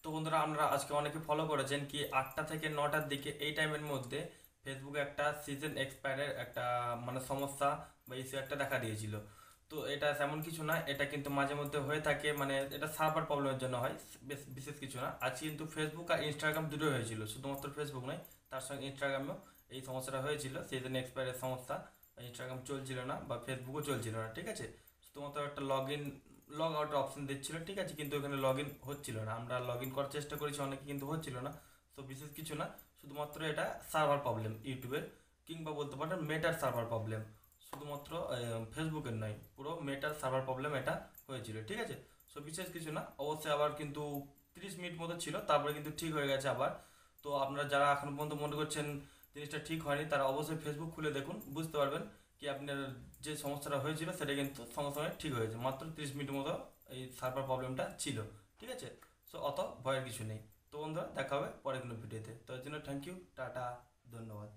তো বন্ধুরা, আমরা আজকে অনেকে ফলো করেছেন কি 8টা থেকে 9টার দিকে এই টাইমের মধ্যে ফেসবুকে একটা সিজন এক্সপায়ারের একটা মানে সমস্যা বা ইস্যু একটা দেখা দিয়েছিল। তো এটা তেমন কিছু না, এটা কিন্তু মাঝে মধ্যে হয়ে থাকে, মানে এটা সার্ভার প্রবলেমের জন্য হয়, বিশেষ কিছু না। আজ কিন্তু ফেসবুক আর ইনস্টাগ্রাম দুটোই হয়েছিল, শুধুমাত্র ফেসবুক নয়, তার সঙ্গে ইনস্টাগ্রামেও এই সমস্যাটা হয়েছিল, সিজন এক্সপায়ারের সমস্যা। ইনস্টাগ্রাম চলছিল না বা ফেসবুকও চলছিল না, ঠিক আছে। শুধুমাত্র একটা লগ আউট অপশন দিচ্ছিল, ঠিক আছে, কিন্তু ওখানে লগ ইন হচ্ছিল না। আমরা লগ ইন করার চেষ্টা করেছি অনেকে, কিন্তু হচ্ছিল না। তো বিশেষ কিছু না, শুধুমাত্র এটা সার্ভার প্রবলেম ইউটিউবের, কিংবা বলতে পারেন মেটার সার্ভার প্রবলেম। শুধুমাত্র ফেসবুকের নয়, পুরো মেটার সার্ভার প্রবলেম এটা হয়েছিল, ঠিক আছে। সো বিশেষ কিছু না, অবশ্যই আবার কিন্তু 30 মিনিট মতো ছিল, তারপরে কিন্তু ঠিক হয়ে গেছে আবার। তো আপনারা যারা এখন পর্যন্ত মনে করছেন জিনিসটা ঠিক হয়নি, তারা অবশ্যই ফেসবুক খুলে দেখুন, বুঝতে পারবেন কি আপনার যে সমস্যাটা হয়েছিল সেটা কিন্তু সঙ্গে সঙ্গে ঠিক হয়েছে। মাত্র 30 মিনিট মতো এই সার্ভার প্রবলেমটা ছিল, ঠিক আছে। সো অত ভয়ের কিছু নেই। তো বন্ধুরা, দেখা হবে পরে কোনো ভিডিওতে। তো এর জন্য থ্যাংক ইউ, টাটা, ধন্যবাদ।